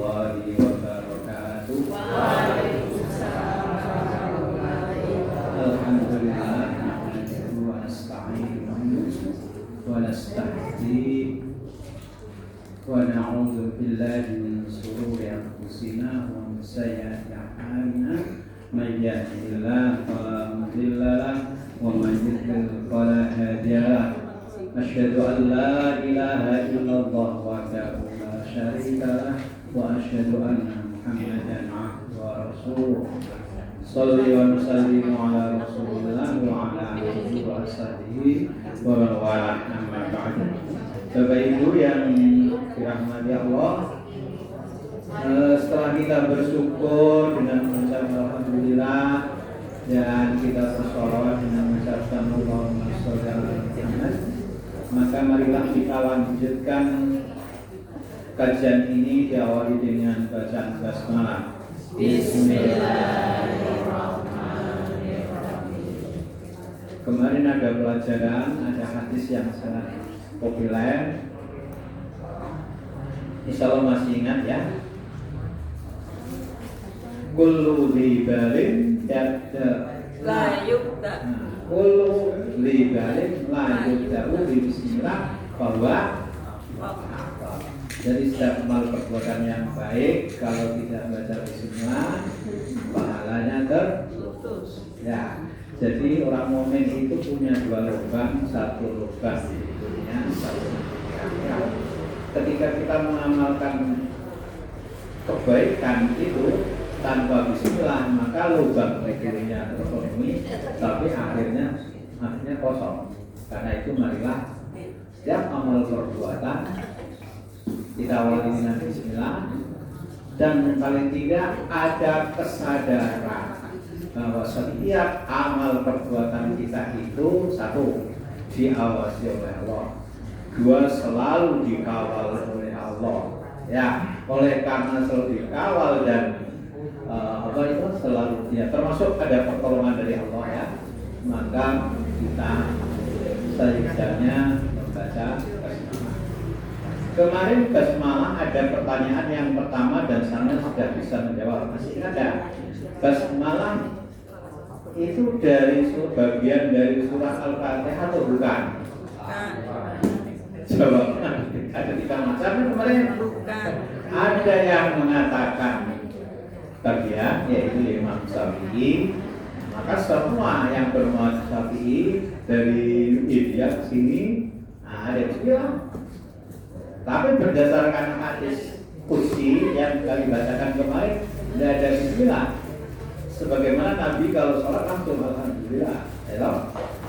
warahmatullahi wabarakatuh. Waalaikumsalam warahmatullahi wabarakatuh. Alhamdulillah nahmaduhu wa nasta'inuhu wa nastahdihi wa na'udzu billahi min shururi anfusina wa min sayyiati a'malina. May yahdihillahu fala mudilla lahu wa may yudlil fala hadiya lahu. Asyhadu an la ilaha illallah wahdahu la syarika lahu wa asyhadu anna Muhammadan abduhu wa rasuluh. Shalli wa sallimu ala Rasulillah wa ala alihi wa sahbihi wa man walah, amma ba'du. Bapak Ibu yang dirahmati Allah, setelah kita bersyukur dengan mengucap alhamdulillah dan kita bersolawat dengan mengucapkan Allahumma sholli ala Muhammad, maka marilah kita lanjutkan kajian ini diawali dengan bacaan basmalah. Bismillahirrahmanirrahim. Kemarin ada pelajaran, ada hadis yang sangat populer. Insya Allah masih ingat ya. Kullu libalin La yukta. Kullu libalin la yukta bismillah bahwa jadi setiap amal perbuatan yang baik kalau tidak baca bismillah pahalanya terputus. Ya, jadi orang mukmin itu punya dua lubang, satu lubang di dunia, satu di akhirat. Ketika kita mengamalkan kebaikan itu tanpa bismillah, maka lubang rezekinya terpenuhi, tapi akhirnya kosong. Karena itu marilah setiap amal perbuatan kita awali dengan bismillah, dan paling tidak ada kesadaran bahwa setiap amal perbuatan kita itu satu, diawasi oleh Allah, dua, selalu dikawal oleh Allah. Ya, oleh karena selalu dikawal dan selalu ya, termasuk ada pertolongan dari Allah ya, maka kita seyogyanya membaca basmalah. Kemarin basmalah ada pertanyaan yang pertama dan saya sudah bisa menjawab. Masih ada basmalah itu dari bagian dari surah Al-Fatihah atau bukan? Jawabnya ada tiga macam kemarin. Bukan. Ada yang mengatakan bagian, yaitu Imam Syafi'i. Maka semua yang bermadzhab Syafi'i dari India ke sini ada bismillah. Tapi berdasarkan hadis qudsi yang kami bacakan kemarin, tidak ada bismillah. Sebagaimana Nabi kalau sholat langsung alhamdulillah.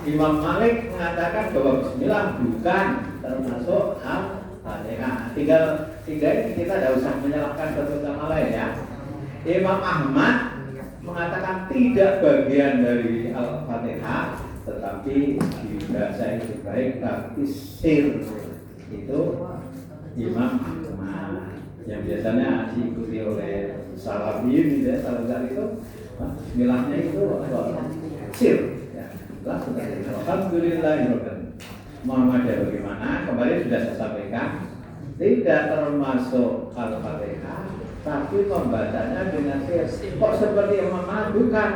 Imam Malik mengatakan bahwa bismillah bukan termasuk Al-Fatihah. Tinggal ini kita tidak usah menyalahkan satu sama lain ya. Imam Ahmad mengatakan tidak bagian dari Al-Fatihah, tetapi dibaca itu baik, tapi sir itu Imam Ahmad yang biasanya diikuti oleh Salafiyin ya, Salafiyyin itu bismillahnya itu sir ya. Langsung alhamdulillahirobbilalamin. Muhammadiyah bagaimana? Kemarin sudah saya sampaikan, tidak termasuk Al-Fatihah, tapi membacanya dengan sir. Kok seperti Imam Ahmad? Bukan.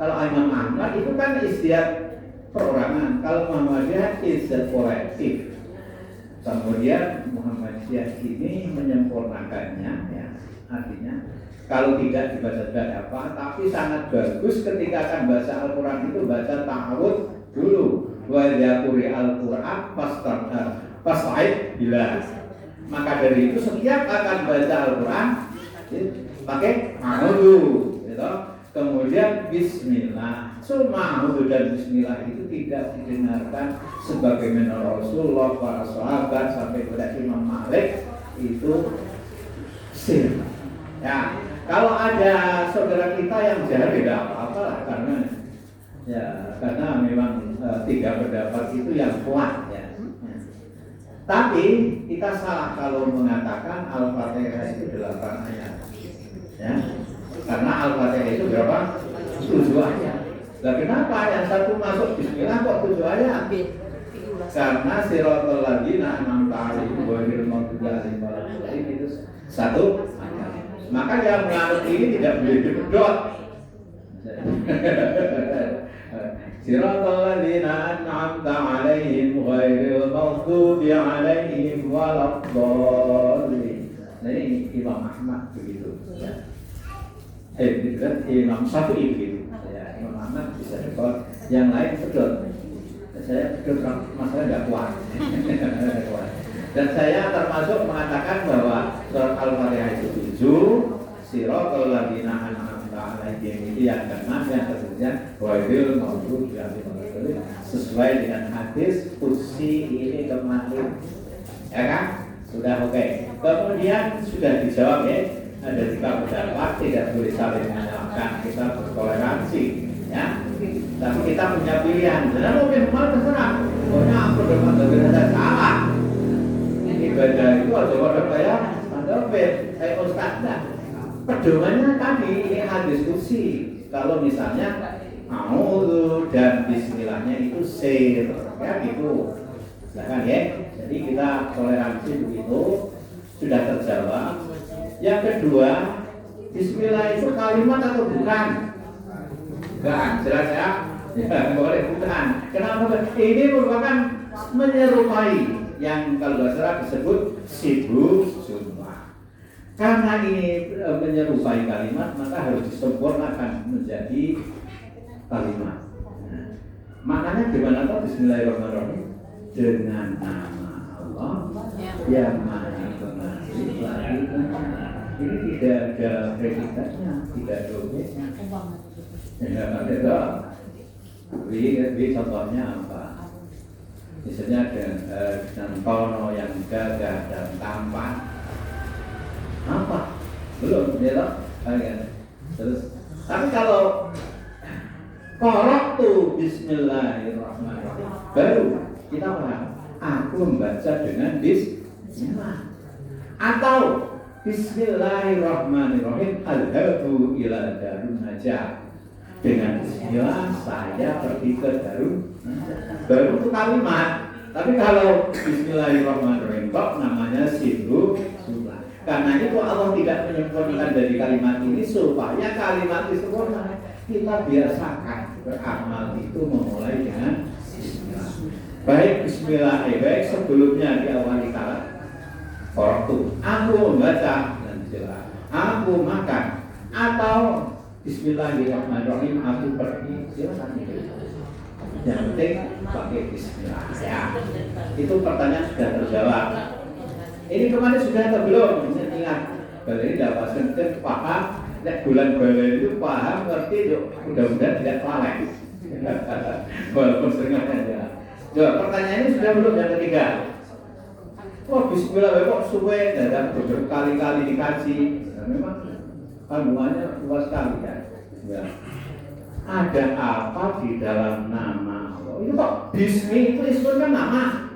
Kalau Imam Ahmad itu kan istiadat perorangan, kalau Muhammadiyah istiadat kolektif. Kemudian Muhammadiyah ini menyempurnakannya ya. Artinya kalau tidak dibaca tidak apa, tapi sangat bagus ketika akan baca Al-Quran itu baca ta'awud dulu. Wa yaquri Al-Quran fasta'id billah. Maka dari itu setiap akan baca Al-Quran pakai a'udzu gitu. Kemudian bismillah. A'udzu dan bismillah itu tidak didengarkan sebagaimana Rasulullah, para sahabat sampai pada Imam Malik itu sir. Ya, kalau ada saudara kita yang jahil tidak apa-apa lah, karena memang tiga pendapat itu yang kuat ya. Tapi kita salah kalau mengatakan Al-Fatihah itu 8 ayat. Ya. Karena Al-Fatihah itu berapa? 7 ayat. Lah kenapa yang satu masuk bismillah kok 7 ayat? Karena siratal ladzina an'amta 'alaihim ghairil maghdubi 'alaihim waladdallin itu 1 ayat. Maka yang menganut ini tidak boleh dipedot. Siratal ladzina an'amta 'alaihim ghairil maghdubi 'alaihim waladdallin. Nah ini Imam Ahmad begitu ya. Imam Syafi'i begitu ya. Imam Ahmad bisa dekor, yang lain pedot. Saya pedot masalah nggak kuat. Dan saya termasuk mengatakan bahwa surat Al-Fatihah itu 7, Siratal ladzina an'amta 'alaihim itu yang keenam, yang ketujuh ghairil maghdubi 'alaihim, sesuai dengan hadis kursi ini kemarin. Ya kan? Sudah oke. Kemudian sudah dijawab ya. Ada juga pendapat tidak boleh saling menyalahkan, kita bertoleransi ya. Tapi kita punya pilihan. Jangan mungkin mau terserah. Pokoknya aku dapat berbeda salah. Ibadah itu ada pada saya, ada ustadznya. Pedomannya tadi ini hadis kursi. Kalau misalnya A'udzu dan bismillahnya itu sir, ya gitu. Silakan ya. Jadi kita toleransi begitu, sudah terjawab. Yang kedua, bismillah itu kalimat atau bukan? Bukan, jelas ya? Ya, boleh bukan. Kenapa? Ini merupakan menyerupai yang kalau nggak salah disebut sibuk Jumat. Karena ini menyerupai kalimat, maka harus disempurnakan menjadi kalimat. Nah, maknanya gimana tuh Bismillahirrahmanirrahim? Dengan nama Allah yang Maha Pengasih lagi ini tidak ada predikatnya, tidak ada objeknya. Tidak ada. Ini contohnya apa? Misalnya dengan tono yang gagah dan tampan. Apa? Belum, ya. Terus, tapi kalau korok tuh Bismillahirrahmanirrahim, baru kita paham. Aku membaca dengan Bismillah. Atau Bismillahirrahmanirrahim, Alhadu ila darun najah. Dengan Bismillah saya pergi ke darun najah. Baru itu kalimat. Tapi kalau Bismillahirrahmanirrahim kok namanya sibuk sunnah. Karena itu Allah tidak menyempurnakan dari kalimat ini supaya kalimat itu sempurna. Kita biasakan beramal itu memulai dengan Bismillah. Baik Bismillah, baik sebelumnya diawali kalimat Koroktu, aku membaca dan Bismillah, aku makan, atau Bismillahirrahmanirrahim, aku pergi, silakan itu. Yang penting pakai Bismillah. Ya, itu pertanyaan sudah terjawab. Ini kemarin sudah atau belum? Ingat, balai dapat sentuh paham. Nek bulan balai itu paham, ngerti, mudah-mudahan tidak lalai. Walaupun sering aja. Coba pertanyaannya sudah belum yang ketiga? Wah Bismillah kok suwe dan berkali-kali dikaji. Nah, memang kandungannya luas sekali ya. Ya. Ada apa di dalam nama Allah? Itu kok Bismi itu ismul kan nama.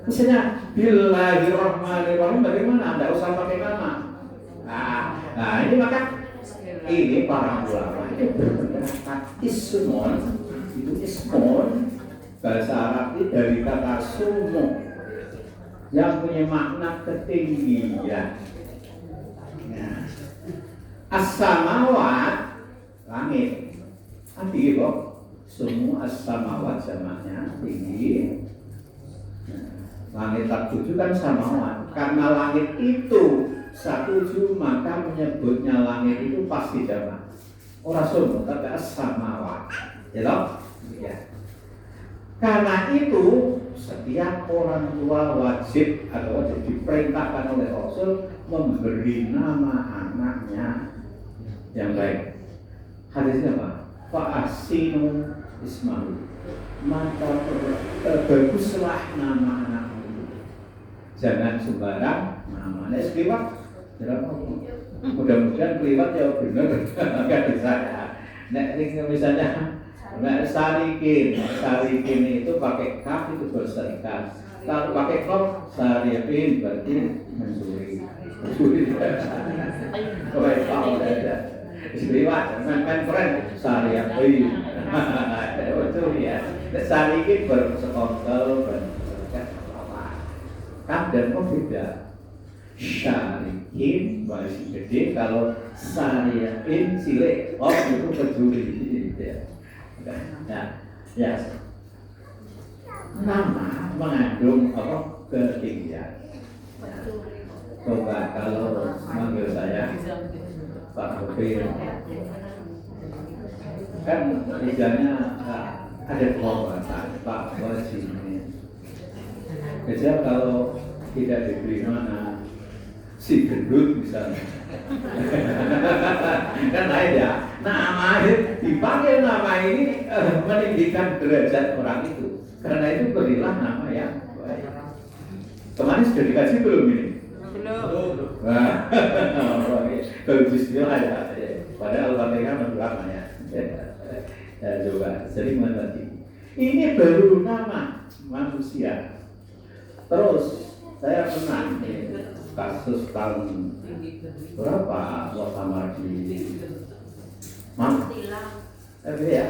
Misalnya Bismillahirrahmanirrahim, bagaimana? Anda usah pakai nama. Nah ini maka ini para ulama itu berpendapat ismun itu ismun bahasa Arab itu dari kata sumu yang punya makna ketinggian. Nah, as-samawat langit. Tinggi kok. Semua as-samawat jamaknya tinggi. Langit tak tujuh kan samawat. Karena langit itu satu maka menyebutnya langit itu pasti jamak. Ora sumur tapi as-samawat. Ya toh? Ya. Karena itu setiap orang tua wajib atau wajib diperintahkan oleh Rasul memberi nama anaknya yang baik. Hadisnya apa? Fa'asinu ismahu. Maka baguslah nama anakmu. Jangan sembarang namanya sekeliwat. Mudah-mudahan keliwat ya benar. Enggak bisa ya. Nek misalnya Sarikin itu pakai kaf itu berserikat. Kalau pakai kof sarikin berarti mencuri. Oleh Paul ada. Istilah main friend sarikin. Betul ya. Sarikin bersekongkol berserikat apa? Kaf dan kof beda. Syari him masih gede, kalau saya in cilik, oh itu peduli gitu ya. Ya, nama mengandung apa ketinggian. Coba kalau manggil saya Pak Bupir, kan misalnya ada penghormatan Pak Wajib. Biasanya kalau tidak diberi mana si gendut misalnya, kan lain ya. Nama dipanggil nama ini meninggikan derajat orang itu. Karena itu berilah nama yang baik. Kemarin sudah dikasih belum ini? Belum. Nah, bagus dia ada. Padahal Al-Fatihah namanya. Ya, coba sering mengerti. Ini baru nama manusia. Terus saya pernah kasus tahun berapa waktu di Malang. Ya,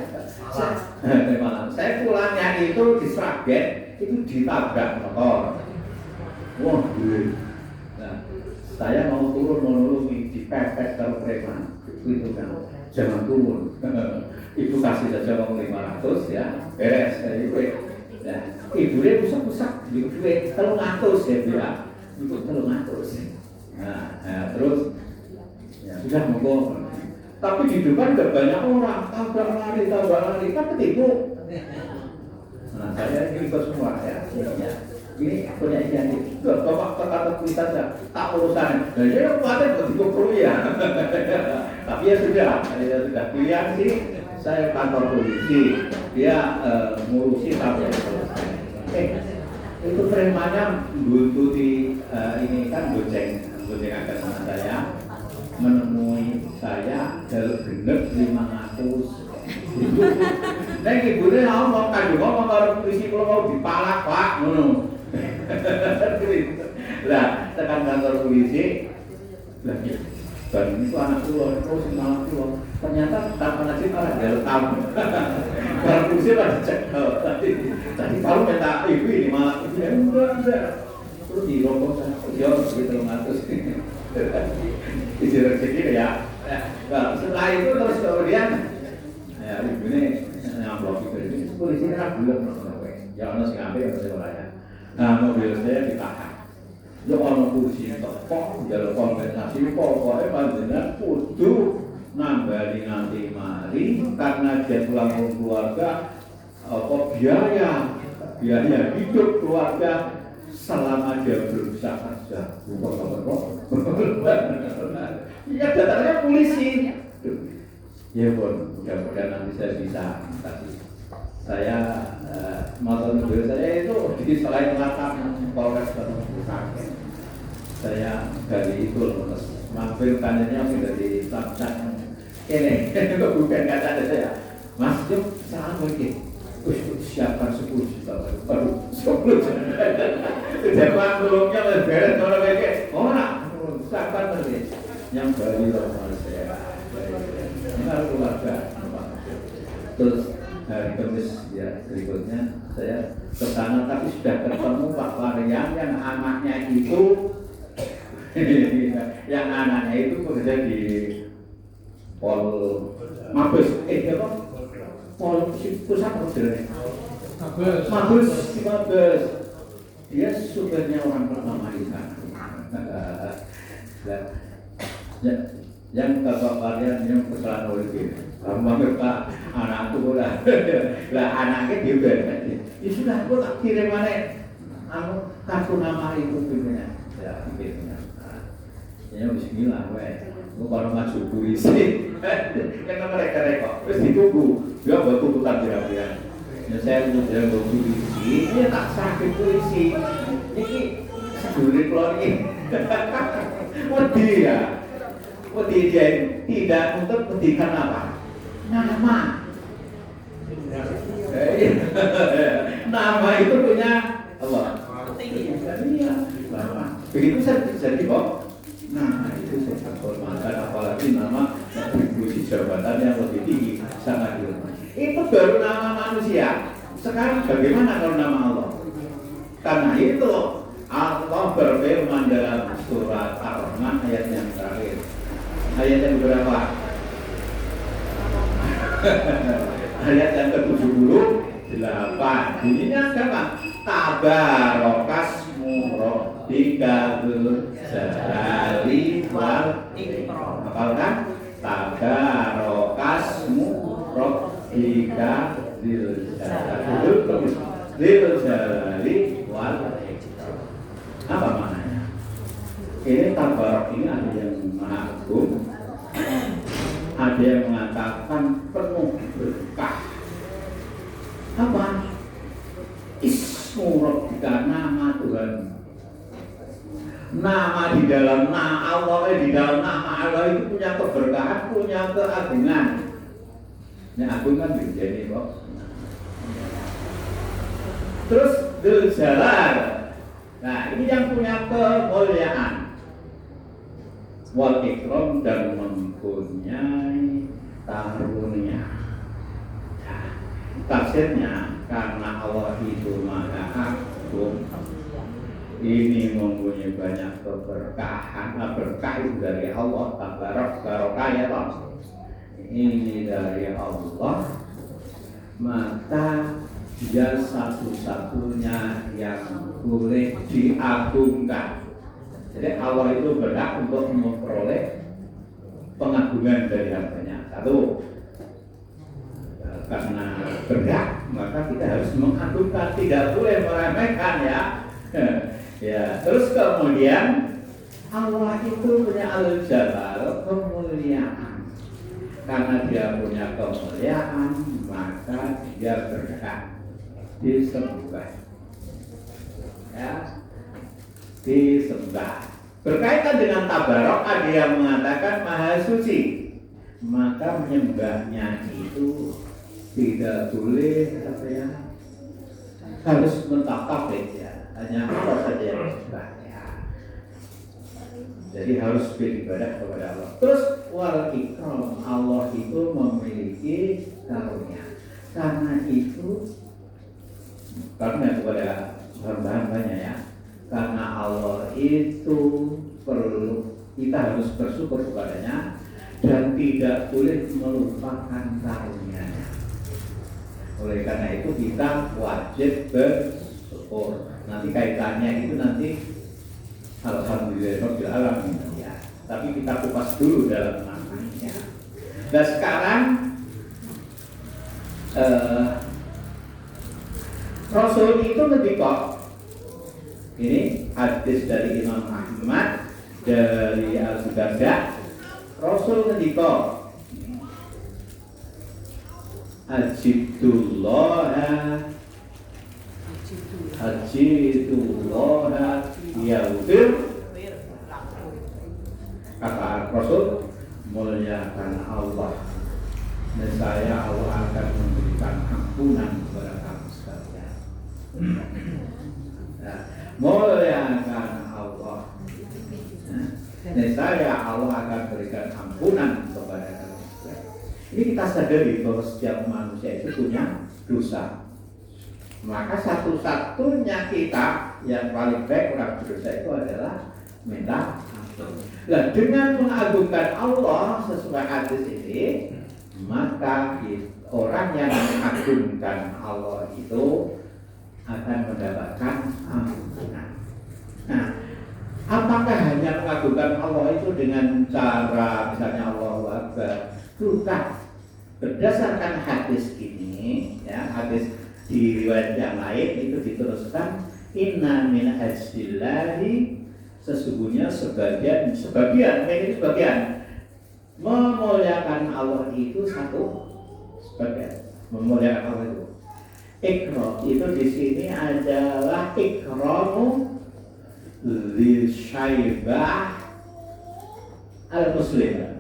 Malang. Saya pulangnya itu di Sragen, itu ditabrak motor. Wah, nah, saya mau turun menolongi dipepet kalau preman, itu kan jangan turun. Ibu kasih saja uang 500 ya, beres dari gue. Nah, ibu dia pusat-pusat di gue, 300 ya bilang, itu 300. Nah, terus ya sudah monggo. Tapi di depan udah banyak orang, tabrak lari, kan ketipu. Nah, saya ini ikut semua ya. Ini punya ini, bapak kata kuis saja, tak urusan. Nah, dia kemarin begitu perlu ya. Tapi ya sudah pilihan sih. Saya kantor polisi, dia ngurusi sampai selesai. Itu premannya buntuti ini kan goceng atas sama saya, menemui saya jalur genep 500. Nah, ibunya ngomong kalau polisi kalau mau dipalak pak, ngono. Lah, tekan kantor polisi, lagi. Dan itu anak keluar, anak keluar. Ternyata tanpa nasib malah jalur tamu. Kalau polisi pada cek, tadi kalau minta ibu ini malah ibu yang enggak. Terus di rombong sana, jauh segitu 300. Isi rezeki ya. Nah, setelah itu terus kemudian, ya ibu ini ngamplop itu polisi kan belum ya ono sing apik ono sing ora ya. Nah, mobil saya ditahan. Yo ono polisi tepok jalur kompensasi pokoke panjenengan kudu nambali nanti mari karena dia pulang ke keluarga apa biaya hidup keluarga selama dia berusaha kerja. Ya datangnya polisi. Ya pun, mudah-mudahan nanti saya bisa kasih. Saya mobil saya itu di selain latar Polres Kabupaten. Saya dari itu terus mampir kantornya sudah di Samsat. Ini bukan kata saya. Mas Jum, salam lagi. Siapkan 10 juta baru 10 juta. Jangan belumnya beres kalau kayak orang siapkan lagi. Yang baru sama saya. Ini harus keluarga. Terus hari Kamis ya berikutnya saya ke sana tapi sudah ketemu Pak Varian yang anaknya itu bekerja di Pol Mabes Pol pusat Mabes dia supirnya orang pertama di sana. Yang Bapak Varian yang kesalahan oleh kamu Pak anakku lah anaknya juga ya sudah aku tak kirim mana kartu nama itu punya ya kirimnya ya bismillah aku kalau maju polisi yang mereka terus ditunggu dia buat tuntutan kira-kira ya saya kemudian bawa polisi dia tak sakit polisi ini sedulur keluar ini wedi dia tidak untuk pendidikan apa nama itu punya apa? Iya. Begitu saya jadi kok. Nama itu saya hormatkan apalagi nama atribusi jabatan yang lebih tinggi sangat dihormati. Itu baru nama manusia. Sekarang bagaimana kalau nama Allah? Karena itu Allah berfirman dalam surat Ar-Rahman ayat yang terakhir. Ayat yang berapa? Ayat yang ke-78. Bunyinya apa? Tabarokasmu rabbika dzul jalali wal ikram. Hafalkan? Tabarokasmu rabbika dzul jalali wal ikram. Apa maknanya? Ini tabarok ini ada yang maha agung, ada yang mengatakan penuh berkah. Apa? Ismu Rabbika, nama Tuhan. Nama di dalam nama Allah, di dalam nama Allah itu punya keberkahan, punya keagungan. Yang agung kan jadi kok. Terus Dzul Jalal. Nah, ini yang punya kemuliaan. Wal ikram, dan mempunyai karunia. Nah, tafsirnya karena Allah itu maha agung, ini mempunyai banyak keberkahan. Berkah itu dari Allah, tabarak barokah ya Pak. Ini dari Allah, maka dia satu-satunya yang boleh diagungkan. Jadi Allah itu berhak untuk memperoleh pengagungan dari hambanya. Satu, karena berhak maka kita harus mengagungkan, tidak boleh meremehkan ya. Ya, terus kemudian Allah itu punya al-jalal, kemuliaan. Karena dia punya kemuliaan, maka dia berhak disembah. Ya, disembah. Berkaitan dengan tabarok, ada yang mengatakan maha suci, maka menyembahnya itu tidak boleh apa ya, harus mentakabur ya, hanya Allah saja yang disembah ya. Jadi harus beribadah kepada Allah. Terus wal ikram, Allah itu memiliki karunia. Karena itu karunia kepada hamba-hambanya ya. Karena Allah itu perlu kita harus bersyukur kepadanya dan tidak boleh melupakan karunia-Nya. Oleh karena itu kita wajib bersyukur. Nanti kaitannya itu nanti alhamdulillah alamin ya. Tapi kita kupas dulu dalam maknanya. Dan sekarang Rasul itu lebih kok. Ini hadis dari Imam Ahmad dari Al-Sudarja. Rasul ngendika, Hajitullaha yaghfir. Kata Rasul, muliakan Allah, nescaya Allah akan memberikan ampunan kepada kamu sekalian. Nah, muliakan Allah, nescaya Allah akan berikan ampunan kepada kamu sekalian. Ini kita sadari bahwa setiap manusia itu punya dosa. Maka satu-satunya kita yang paling baik orang berdosa itu adalah minta ampun. Nah, dengan mengagungkan Allah sesuai hadis ini, maka orang yang mengagungkan Allah itu akan mendapatkan ampunan. Nah, apakah hanya mengagungkan Allah itu dengan cara misalnya Allahu Akbar? Bukan. Berdasarkan hadis ini, ya, hadis di riwayat yang lain itu diteruskan, inna min hajjillahi, sesungguhnya sebagian memuliakan Allah itu satu sebagian memuliakan Allah itu. Ikram itu di sini adalah ikramu li syaibah al-muslim.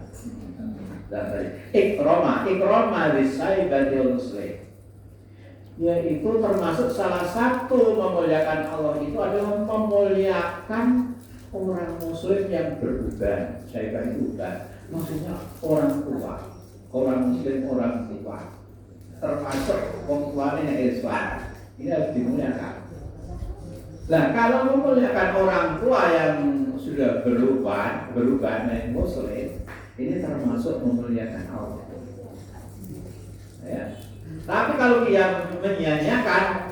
Ikrama li syaibah al-muslim, yaitu termasuk salah satu memuliakan Allah itu adalah memuliakan orang muslim yang beruban. Syaibah itu uban, maksudnya orang tua, orang muslim orang tua, termasuk orang tuanya Islam. Ini harus dimuliakan. Nah, kalau memuliakan orang tua yang sudah berubah naik muslim, ini termasuk memuliakan Allah. Ya. Tapi kalau dia menyia-nyiakan,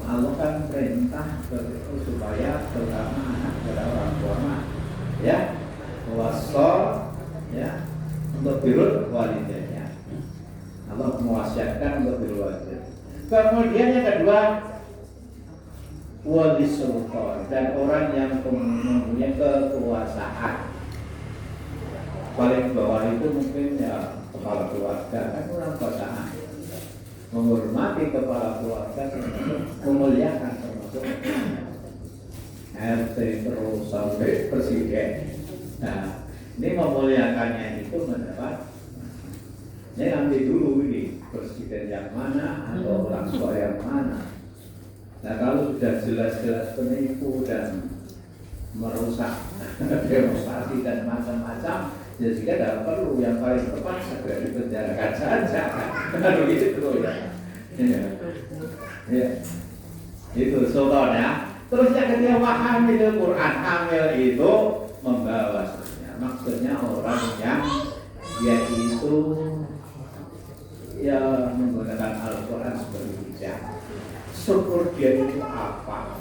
Allah kan perintah supaya terutama anak kepada orang tua, ya, wasol, ya, untuk birrul walidayya. Allah mewasiatkan untuk birrul walidayya. Kemudian yang kedua, wali sultan, dan orang yang mempunyai kekuasaan. Paling bawah itu mungkin ya kepala keluarga, kan orang kekuasaan. Menghormati kepala keluarga termasuk memuliakan, termasuk RT terus sampai presiden. Nah, ini memuliakannya itu mendapat. Ini nanti dulu ini presiden yang mana atau orang tua yang mana. Nah, kalau sudah jelas-jelas penipu dan merusak demonstrasi dan macam-macam, ya jika tidak perlu, yang paling tepat segera dipenjarakan saja. Kalau gitu ya. Ya. Itu sultan ya. Terus yang ketiga, hamil Quran. Hamil itu membawa maksudnya orang yang dia itu ya menggunakan Al-Quran sebagai hujah. Syukur dia itu apa?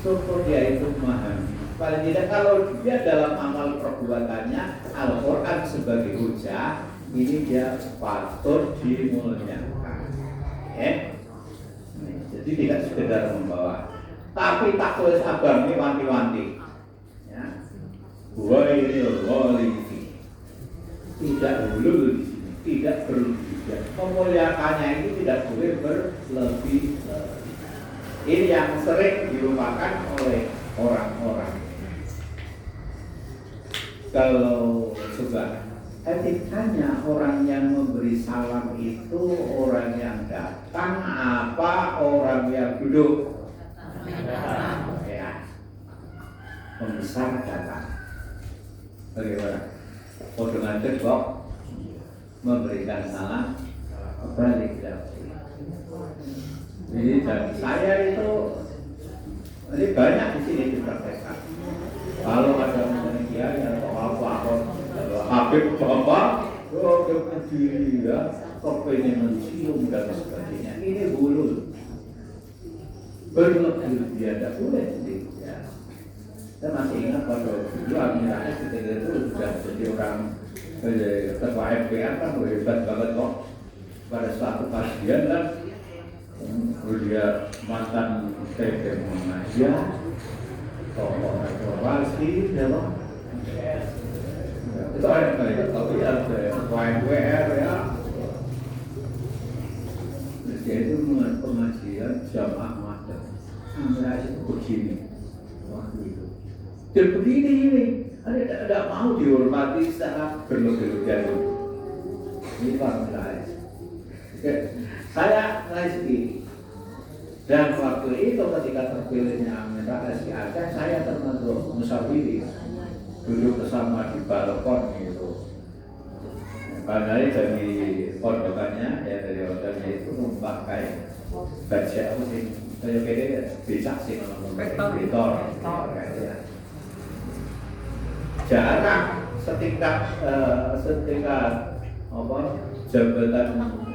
Syukur dia itu memahami. Paling tidak kalau dia dalam amal perbuatannya Al-Quran sebagai hujah, ini dia patut dimuliakan. Jadi tidak sekedar membawa, tapi tak tulis abang ini wanti-wanti. Ya. Wailul walidi. Tidak hulul di sini, tidak berlebihan. Memuliakannya ini tidak boleh berlebih. Ini yang sering dilupakan oleh orang-orang. Kalau coba etikanya orang yang memberi salam itu orang yang datang apa orang yang duduk? Ya. Pembesar datang. Bagaimana? Dengan kok memberikan salam balik lagi. Jadi dari saya itu ini banyak di sini dipraktekkan. Kalau ada kiai atau apa, Habib bapak, dia diri ya, kepengen mencium dan sebagainya. Ini bulul. Berlebih dia tidak boleh. Ya. Saya masih ingat pada dulu Amirahnya ketika itu sudah jadi orang ketua MPR kan hebat banget kok. Pada suatu kajian kan, dia mantan TP Muhammadiyah, tokoh reformasi, dalam itu ada kayak tapi ada WR ya. Dia itu pengajian jamaah mater. Sampai itu begini waktu itu. Dan begini ini, ada tidak mau dihormati secara berlebihan. Ini Pak saya rezeki. Dan waktu itu ketika terpilihnya Amirah Rizki Aceh, saya termasuk musafiri. Duduk bersama di balkon gitu. Padahal dari pondokannya, ya dari hotelnya itu memakai baju apa sih? Kayak becak sih kalau betor. Jarang setingkat apa jabatan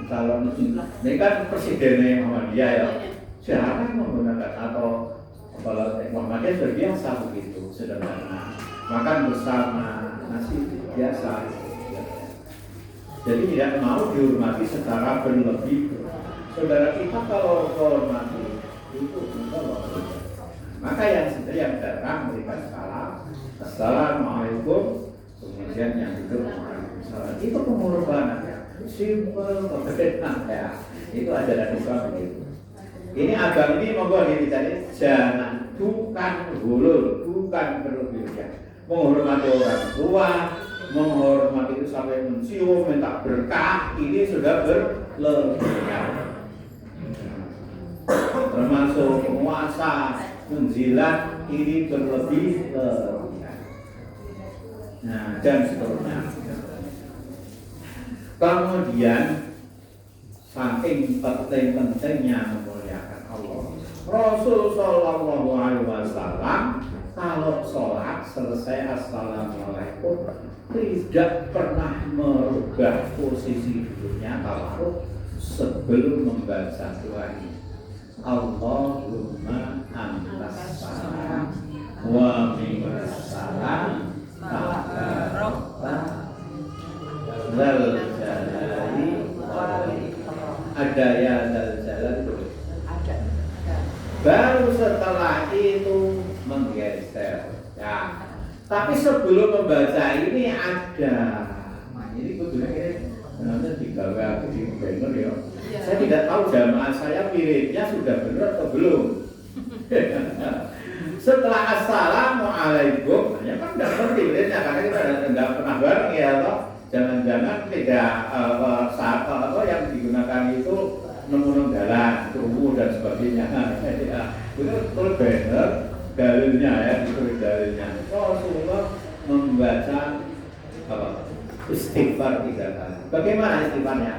calon ini kan presidennya Muhammadiyah ya. Jarang menggunakan atau kalau Muhammadiyah sudah biasa begitu, sederhana. Makan bersama nasi biasa. Jadi tidak mau dihormati secara berlebih. Saudara kita kalau hormati itu maka yang datang memberikan salam, assalamualaikum, kemudian yang itu waalaikumsalam. Itu pengorbanan ya, simpel, kebenaran ya. Itu ajaran Islam begitu. Ini agama ini monggo dicari jangan bukan hulul, bukan berlebihan. Menghormati orang tua, menghormati itu sampai mencium, minta berkah, ini sudah berlebihan. Termasuk puasa, menjilat, ini berlebihan. Nah, dan seterusnya. Kemudian saking penting-pentingnya memuliakan Allah, Rasul Shallallahu Alaihi Wasallam kalau sholat selesai assalamualaikum tidak pernah merubah posisi duduknya tawarruk sebelum membaca doa ini. Allahumma antas salam wa minkas salam tabarakta dzal jalali wal ikram. Ada ya dzal jalali itu. Baru setelah itu menggeser. Ya. Tapi sebelum membaca ini ada. Nah, ini betulnya ini nanti digawe aku di bener ya. Saya tidak tahu jamaah saya miripnya sudah benar atau belum. Setelah assalamualaikum, ya kan tidak ngerti miripnya karena kita tidak pernah bareng ya toh. Jangan-jangan tidak saat yang digunakan itu nemu jalan, kerumuh dan sebagainya. Itu betul benar dalilnya ya, itu dalilnya. Rasulullah membaca apa? Istighfar 3 kali. Bagaimana istighfarnya?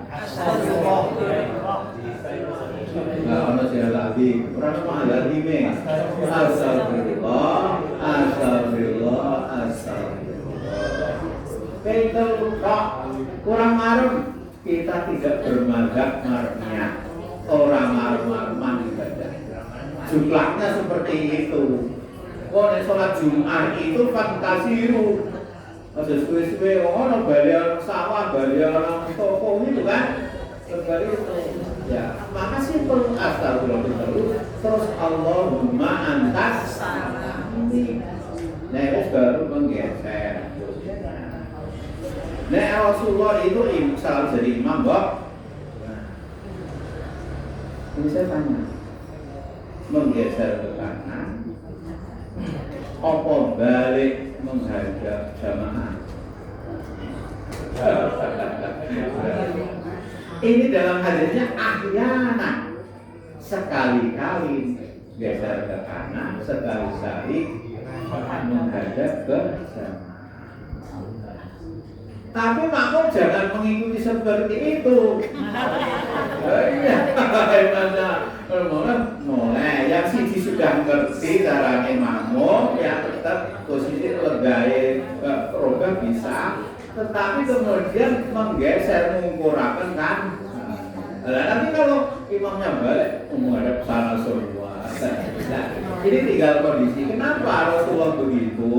Astagfirullah. Nah, ono sing lagi, ora ono lagi me. Astagfirullah, astagfirullah, astagfirullah. Kita kurang marem, kita tidak bermadzhab maremnya. Orang marem-mareman ibadah. Jumlahnya seperti itu. Nek sholat Jumat itu fantasiru. Ada suwe-suwe ono balian sawah, balian toko itu kan. Seperti itu. Ya, maka simpel astagfirullah terus Allahumma antas ini. Nah, itu baru menggeser. Nah, Rasulullah itu selalu jadi imam, Bob. Ini saya tanya, menggeser ke kanan, apa balik menghadap jamaah? Ini dalam hadisnya ahyanan, sekali-kali geser ke kanan, sekali-kali menghadap ke jamaah. Tapi makmum jangan mengikuti seperti itu. Iya, mulai yang siji sudah ngerti caranya makmum, ya tetap posisi legai berubah bisa, tetapi kemudian menggeser mengukurakan kan. Nah, nanti kalau imamnya balik menghadap sana semua. Nah, ini tinggal kondisi. Kenapa Rasulullah begitu?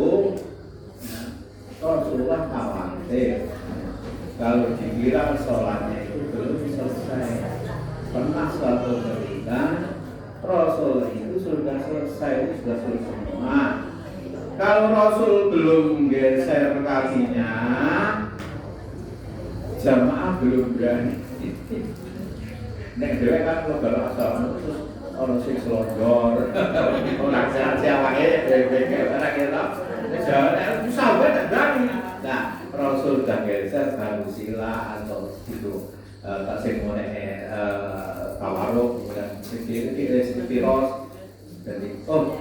Rasulullah khawatir kalau dikira sholatnya itu belum selesai. Pernah suatu ketika Rasul itu sudah selesai, sudah selesai semua. Kalau Rasul belum geser kakinya, jamaah belum berani. Nek dhewe kan kalau asal terus orang sing selondor, orang siapa dhewe ora kira. Jangan sahabat berani. Nah, Rasul sudah geser baru sila atau itu tak semone tawaruk kemudian seperti ros jadi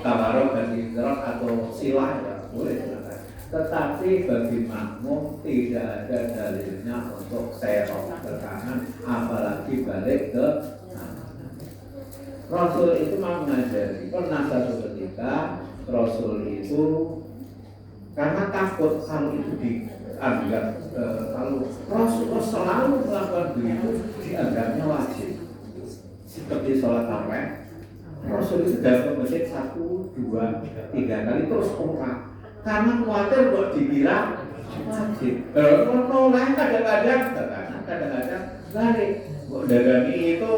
tawaruk dan ros atau sila ya boleh silakan. Tetapi bagi makmum tidak ada dalilnya untuk serong ke kanan apalagi balik ke kanan. Rasul itu mengajari pernah satu ketika Rasul itu karena takut kalau itu dianggap kalau Rasulullah selalu melakukan begitu dianggapnya wajib seperti sholat tarawih. Rasul itu datang ke masjid 1, 2, 3 kali terus umrah karena khawatir buat dikira wajib. Lain kadang-kadang balik buat dagangi itu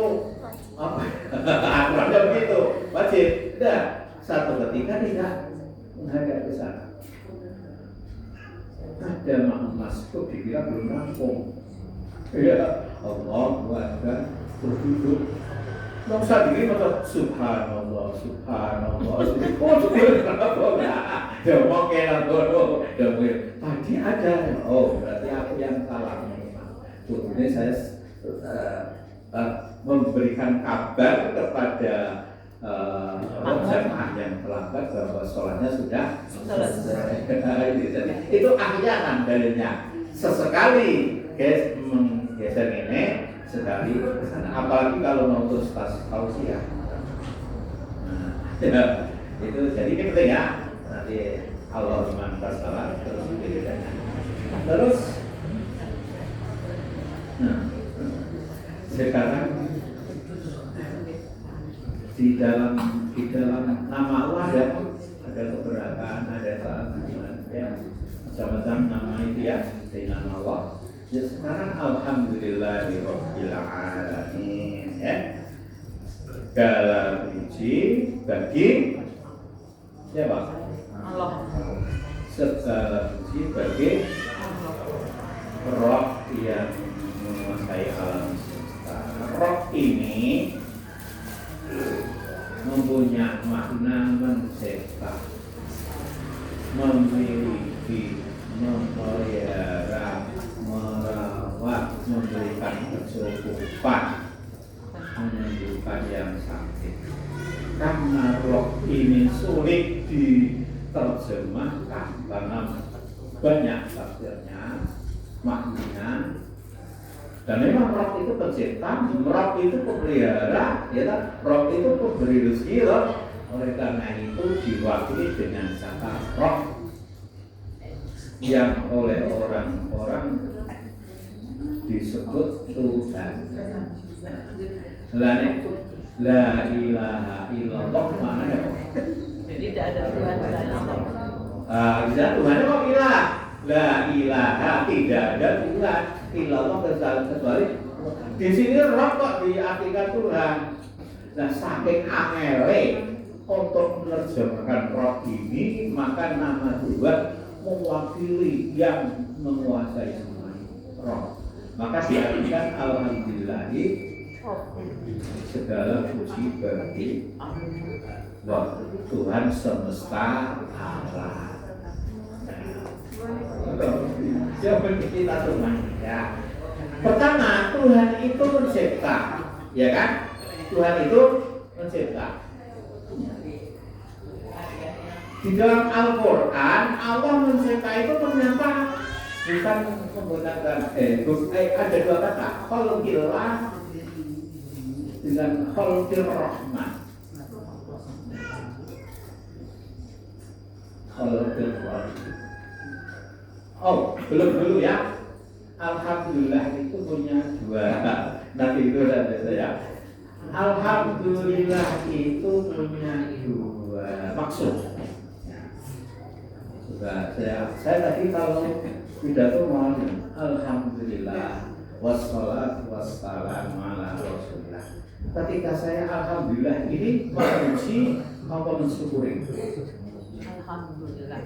apa aturannya begitu wajib. Tidak satu ketika tidak menghadap ke sana. Ada makmum masuk dikira belum rampung. Ya Allah Akbar terus duduk. Nggak usah dikira macam subhanallah, subhanallah, subhanallah. Ya mau kena bodoh, tadi ada. Oh berarti aku yang salah memang. Ini saya memberikan kabar kepada jamaah yang terlambat bahwa sholatnya sudah selesai. Itu ahyanan dalilnya. Sesekali menggeser ini sekali kesana. Apalagi kalau mau terus tausiah. Ya, itu jadi ini penting ya. Nanti Allah mantap salah terus bedanya. Terus, nah, sekarang di dalam nama Allah ada keberatan, ada keagungan, ya macam-macam nama itu ya di nama Allah. Ya sekarang alhamdulillahirabbil alamin ya. Segala puji bagi siapa? Allah. Segala puji bagi Roh yang menguasai alam semesta. Roh ini mempunyai makna mencipta, memiliki, memelihara, merawat, memberikan kecukupan, menunjukkan yang sakit. Karena roh ini sulit diterjemahkan karena banyak tafsirnya, maknanya. Dan memang roh itu pencipta, roh itu pemelihara, ya kan? Roh itu pemberi rezeki loh. Oleh karena itu diwakili dengan kata roh yang oleh orang-orang disebut Tuhan. La ilaha illallah maknanya apa? Jadi tidak ada Tuhan selain Allah. Bisa Tuhannya kok ilah? La ilaha, tidak ada Tuhan illallah kecuali di sini roh kok diartikan Tuhan. Nah saking angele untuk menerjemahkan roh ini, maka nama Tuhan mewakili yang menguasai semua roh. Maka diartikan alhamdulillahi segala puji bagi Tuhan semesta alam. Siapa kita Tuhan? Ya. Pertama, Tuhan itu mencipta, ya kan? Tuhan itu mencipta. Di dalam Al-Quran, Allah mencipta itu ternyata bukan menggunakan ada dua kata, khalqillah dengan khalqir rahman. Khalqir rahman. Oh, belum dulu ya. Alhamdulillah itu punya dua. Nanti itu saya. Alhamdulillah itu punya dua maksud. Sudah saya tadi kalau pidato mau alhamdulillah wassalatu wassalamu ala rasulillah. Ketika saya alhamdulillah ini memuji apa mensyukuri? Alhamdulillah.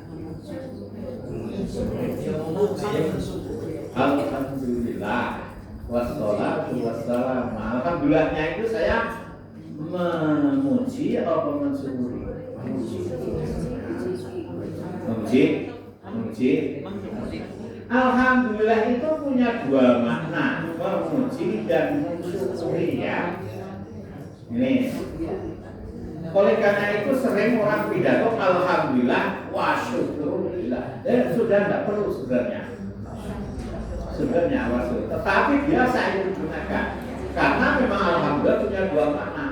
Alhamdulillah wassalatu wassalamu. Alhamdulillahnya itu saya memuji atau mensyukuri? Memuji. Alhamdulillah itu punya dua makna, memuji dan mensyukuri ya. Ini. Oleh karena itu sering orang pidato alhamdulillah wa syukurillah. Sudah tidak perlu sebenarnya wa syukur. Tetapi biasa itu digunakan karena memang alhamdulillah punya dua makna,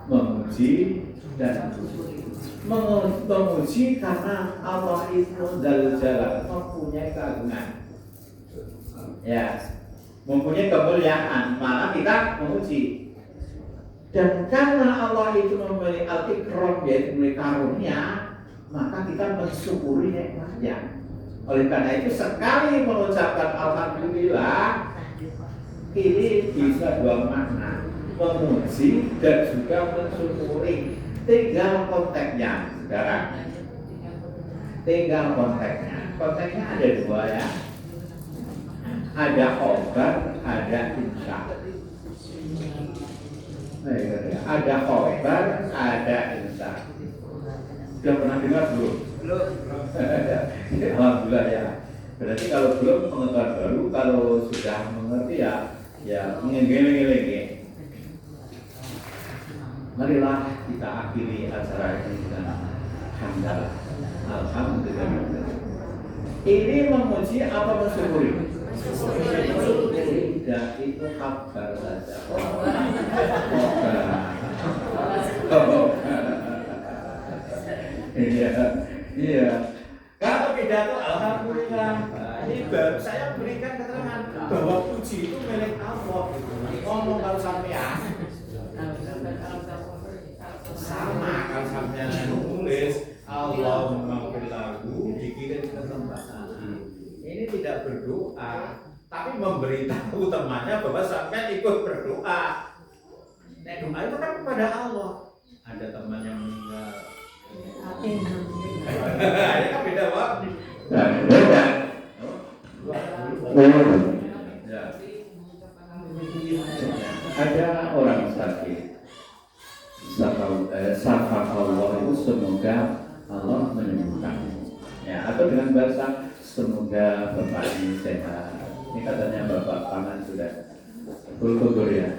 memuji dan memuji karena Allah itu Dzal Jalal mempunyai keagungan, ya, mempunyai kemuliaan, malah kita memuji. Dan karena Allah itu memiliki al-ikram, yaitu memiliki karunia, maka kita mensyukuri nikmatnya. Oleh karena itu sekali mengucapkan alhamdulillah ini bisa dua makna, memuji dan juga mensyukuri. Tinggal konteksnya sekarang. Tinggal konteksnya. Konteksnya ada dua ya. Ada khobar, ada insya. Ada khobar, ada insya. Sudah pernah dengar belum? Belum. Alhamdulillah ya. Berarti kalau belum pengetahuan baru, kalau sudah mengerti ya mengeleng-eleng. Marilah kita akhiri acara ini dengan hamdalah. Alhamdulillah. Ini memuji apa mensyukuri? Tidak, itu kabar saja. Iya. Kalau pidato alhamdulillah. Ini baru saya berikan keterangan bahwa puji itu milik Allah. Ngomong kalau sampean sama kalau sampean nulis Allahumma fir lahu dikirim ke tempat ini tidak berdoa, tapi memberitahu temannya bahwa sampean ikut berdoa. Nek doa itu kan kepada Allah. Ada teman yang meninggal. Ini kan beda, Pak. Beda. Ya. Ada orang sakit. Sapa Allah itu semoga Allah menyembuhkan. Ya, atau dengan bahasa semoga Bapak ini sehat. Ini katanya Bapak tangan sudah full ya.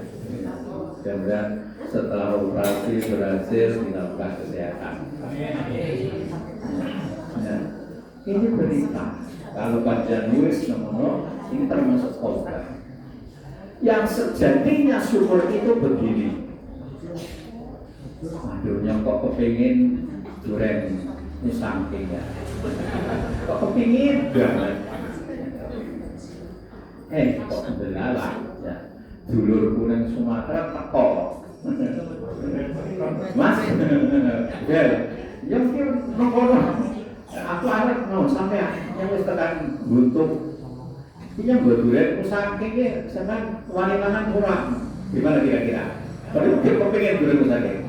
Kemudian setelah operasi berhasil dilakukan kesehatan. Ya. Ini berita. Kalau kajian nulis nomor ini termasuk obat. Yang sejatinya syukur itu begini. Aduhnya kok kepingin duren ini saking ya. Kok kepingin banget. Kok belalah ya. Dulurku nang Sumatera teko. Mas. Ya, yang ki ngono. Aku arep mau sampean yang wis tekan buntuk. Iki yang duren saking ki sampean wani mangan kurang. Gimana kira-kira? Kalau dia kepingin duren saking.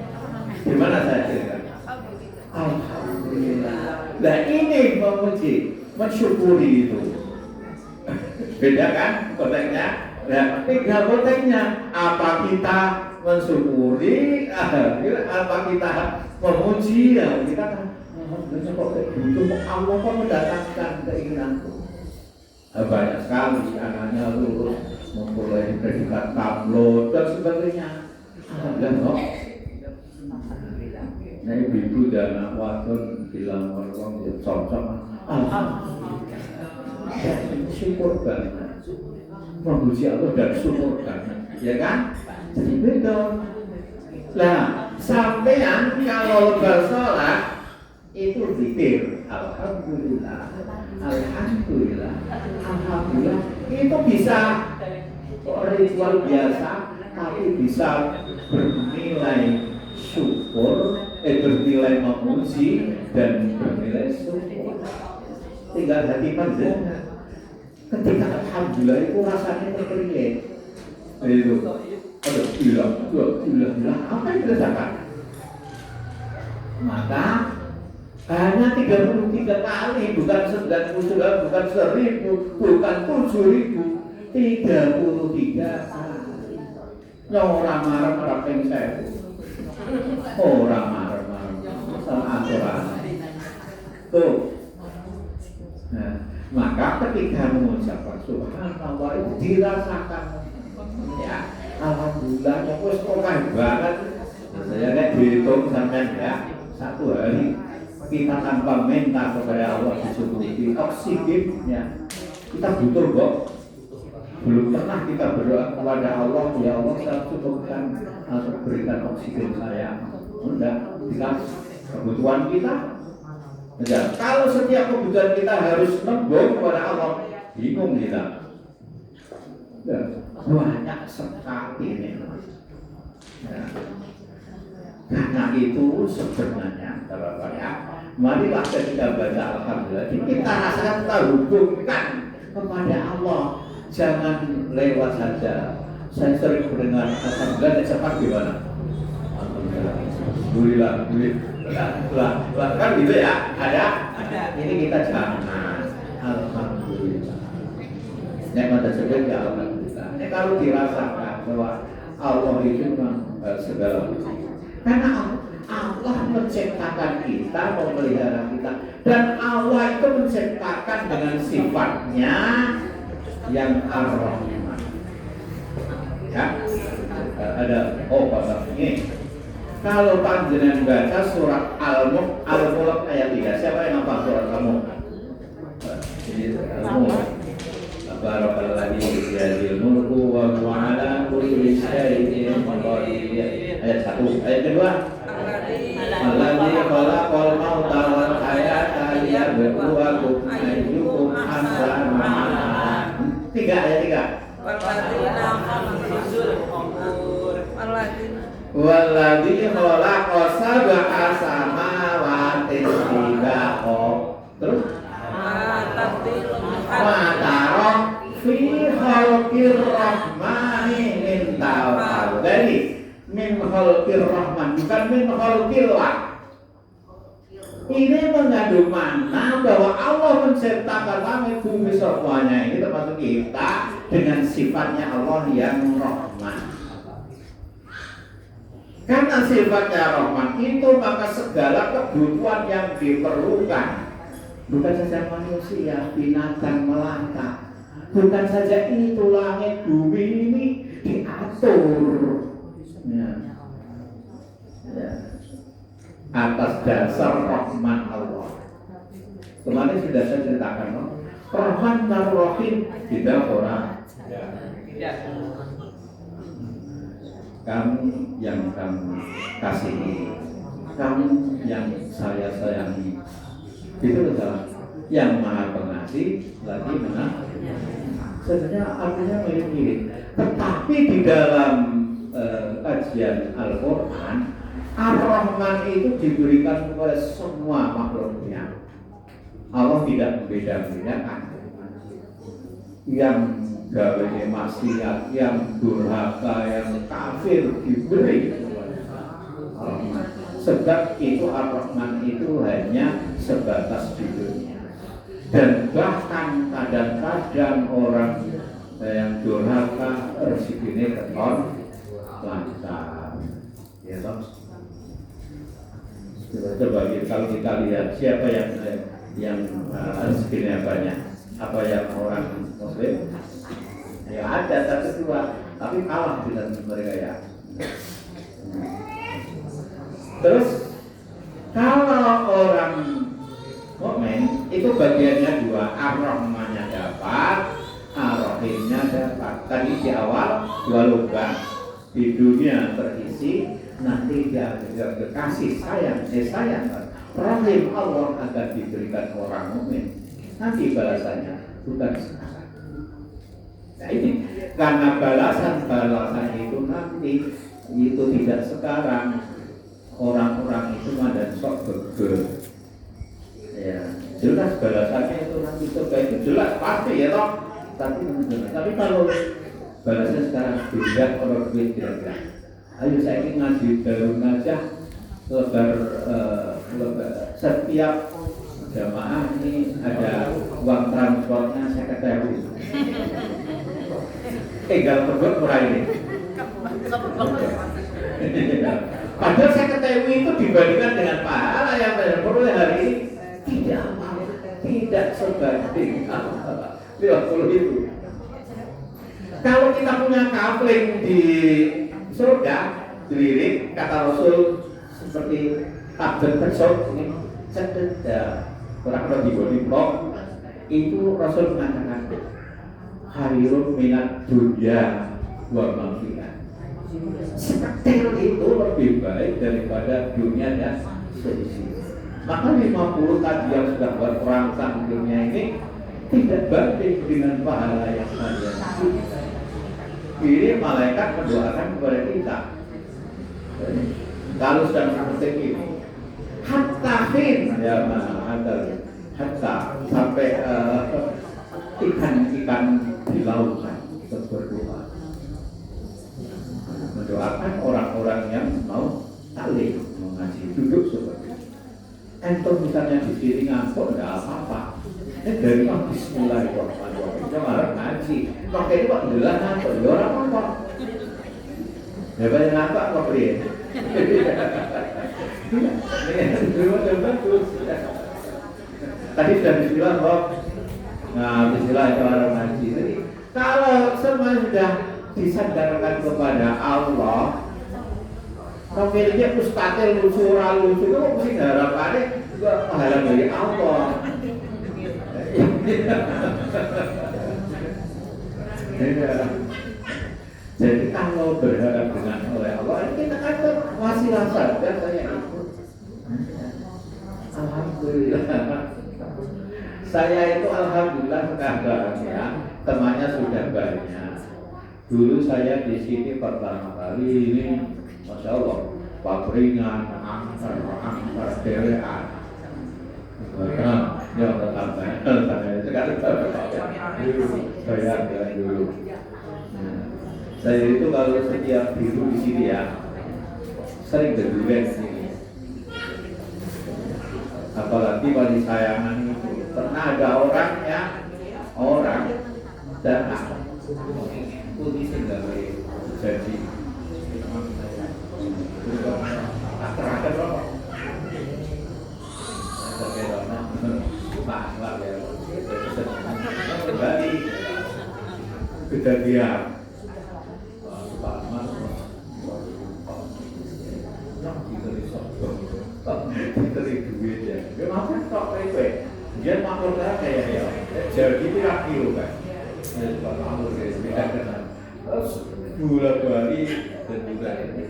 Gimana saya cerita? Alhamdulillah. Nah ini memuji, mensyukuri itu. Beda kan konteksnya? Nah, tinggal konteksnya. Apa kita mensyukuri? Apa kita memuji? Ya, kita kan butuh Allah kok mendatangkan keinginanku. Banyak sekali anaknya lulus memulai predikat tablo dan sebagainya. Alhamdulillah. Nah ibu dan anak wadon bilang orang dia cocok. Syukur banget. Memuji Allah dan syukur banget, ya kan? Jadi beda. Nah, sampean kalau bersolat itu zikir, alhamdulillah, alhamdulillah, alhamdulillah. Itu bisa ritual biasa, tapi bisa bernilai syukur, bernilai memuji dan bernilai syukur. Tinggal hati panjenengan. Ketika alhamdulillah itu rasanya terkeriye. Itu. Aduh, hilang. Apa yang dirasakan? Maka hanya 33 kali, bukan 99, bukan 1000, bukan 7000, 33 kali. Orang marah-marah ping 1000. Orang marah-marah sama aturan. Tuh. Nah, maka ketika mengucapkan subhanallah itu dirasakan. Ya, alhamdulillah ya wis kok banget. Saya nek dihitung sampean ya, satu hari kita tanpa minta kepada Allah dicukupi oksigen ya. Kita butuh kok. Belum pernah kita berdoa kepada Allah, ya Allah saya cukupkan atau berikan oksigen saya. Enggak, dikasih kebutuhan kita. Enggak. Kalau setiap kebutuhan kita harus nembung kepada Allah, bingung kita. Banyak sekali ini. Ya. Karena itu sebenarnya, Bapak ya, marilah ketika baca alhamdulillah kita rasakan kita hubungkan kepada Allah. Jangan lewat saja. Saya sering mendengar alhamdulillah cepat gimana? Alhamdulillah. Kan gitu ya? Ada. Ini kita jangan. Alhamdulillah. Nek mata sebut ya alhamdulillah. Nek kalau dirasakan bahwa Allah itu memang segala macam. Karena Allah menciptakan kita, memelihara kita, dan Allah itu menciptakan dengan sifatnya yang ar-Rahman. Ya, ada pada ini. Kalau panjenengan baca surat Al-Mulk ayat 3, siapa yang hafal surat Al-Mulk? Jadi Al-Mulk. Barakallahu biyadil mulku wa huwa ala kulli syai'in qadir. Ayat 1. Ayat kedua. Alladzi khalaqal mauta khalqir rahman, bukan min khalqillah. Ini mengandung makna bahwa Allah menciptakan langit bumi semuanya ini termasuk kita dengan sifatnya Allah yang Rahman. Karena sifatnya Rahman itu maka segala kebutuhan yang diperlukan bukan saja manusia, binatang, melata, bukan saja itu langit bumi ini diatur. Ya. Ya. Atas dasar Rahman Allah. Kemarin sudah saya ceritakan, no? Rahman dan Rahim tidak orang. Tidak. Kamu yang kamu kasihi, kamu yang saya sayangi, itu adalah yang maha pengasih lagi maha. Sebenarnya artinya mirip-mirip, tetapi di dalam kajian Al-Quran, Ar-Rahman itu diberikan kepada semua makhluknya. Allah tidak membeda-bedakan. Yang gawe maksiat, yang durhaka, yang kafir diberi Ar-Rahman. Sebab itu Ar-Rahman itu hanya sebatas di dunia. Dan bahkan kadang-kadang orang yang durhaka rezekinya keton lancar. Ya toh. Coba kalau kita lihat siapa yang rezekinya banyak, apa yang orang Muslim? Ya ada satu dua, tapi kalah dengan mereka ya. Terus kalau orang mukmin itu bagiannya dua, Ar-Rahmannya dapat, Ar-Rahimnya dapat. Tadi di awal dua lubang, di dunia terisi, nanti dia kasih sayang, Rahim Allah akan diberikan orang mukmin. Nanti balasannya bukan sekarang. Nah ini karena balasan itu nanti itu tidak sekarang. Orang-orang itu ada sok beger. Ya, jelas balasannya itu nanti surga itu jelas pasti ya toh. Tapi kalau balasannya sekarang tidak orang duit kira-kira. Ayo saya ingin ngaji baru ngajak lebar setiap jamaah ini ada uang transportnya saya ketahui. Tinggal perbuat murah ini. Padahal saya ketahui itu dibandingkan dengan pahala yang perlu hari ini tidak sebanding 50 itu. Kalau kita punya kapling di surga, dilirik kata Rasul seperti tablet besok ini sededa orang di body block itu Rasul mengatakan khairun minat dunya wa maghfirah. Seketil itu lebih baik daripada dunia dan seisi. Maka 50 tadi yang sudah buat perangsang dunia ini tidak banding dengan pahala yang ada. Ini malaikat mendoakan kepada kita. Kalau sudah seperti ini, hatta sampai ikan-ikan di lautan berdoa. Mendoakan orang-orang yang mau taklim mengaji duduk seperti itu. Entum misalnya di sini ngantuk tidak apa-apa. Ini dari Bismillahirrahmanirrahim. Kita harus ngaji. Pakai itu kok jelas ngantuk. Ya orang apa? Ya banyak ngantuk apa pria? Tadi sudah Bismillah kok. Nah Bismillah itu orang ngaji. Jadi kalau semua sudah disandarkan kepada Allah, pemiliknya ustadz lucu itu kok mesti harapannya juga pahala dari Allah. Jadi kalau berharap dengan oleh Allah, kita kan wasilah saja saya ikut. Alhamdulillah. Saya itu alhamdulillah sekarang ya temannya sudah banyak. Dulu saya di sini pertama kali ini, masya Allah, papringan, angker, dewean. Yang pertama, sekarang saya dulu. Saya itu kalau setiap duduk di sini ya, sering berduet sih. Apalagi wali sayangan itu pernah ada orang datang putih segala jadi akhir-akhir rokok kembali kejadian dari duit ya, dia makan kok kayak dia makmur kayak ya, jadi itu lagi loh kan, makmur kayak beda dengan dua kali dan juga ini,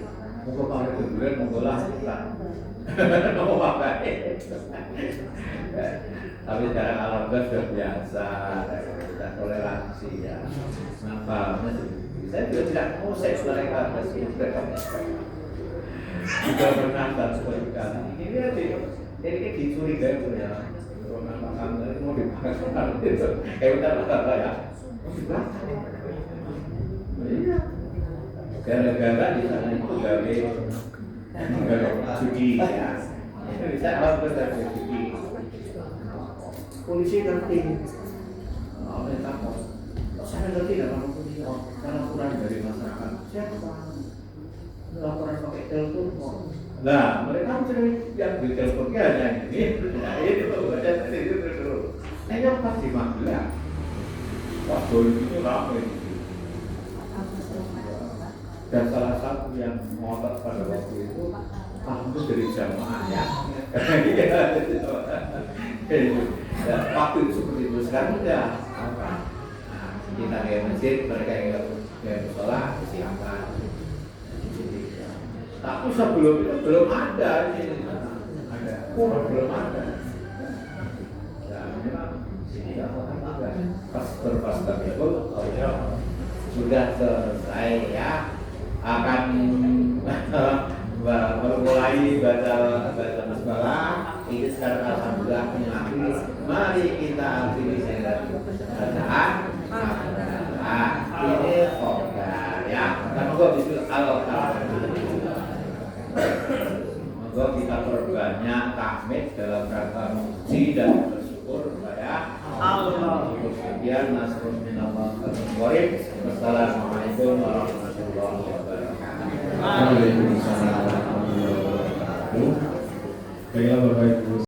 mau pakai kebulan mau golah kita, mau apa? Tapi sekarang alhamdulillah sudah biasa, kita toleransi ya, kenapa? Saya juga tidak mau seks mereka masih juga pernah seperti kali ini dia dicurigai tuh ya orang makan mau dimakan itu kayak udah apa ya iya gara-gara di sana itu gawe judi ya itu bisa apa gawe judi polisi ngerti mereka kok saya ngerti dalam polisi karena kurang dari masyarakat siapa laporan pakai telepon. Nah, mereka sering yang di teleponnya hanya ini. Nah, itu baca itu terus. Yang pasti Magelang. Waktu itu ramai. Dan salah satu yang ngotot pada waktu itu, kamu dari jamaah ya. Waktu itu seperti itu sekarang udah. Kita ke masjid, mereka yang ke sholat, silakan. Tapi sebelum itu belum ada ini, belum ada. Dan memang pas berpasca itu sudah selesai ya, akan memulai baca basmalah. Ini sekarang alhamdulillah mengakhiri. Mari kita akhiri bacaan. Ini ya, karena kok bismillah. Semoga kita perbanyak tahmid dalam rangka memuji dan bersyukur kepada Allah. Sekian nasrul minallah wassalamualaikum warahmatullahi wabarakatuh. Waalaikumsalam warahmatullahi wabarakatuh. Baiklah Bapak Ibu.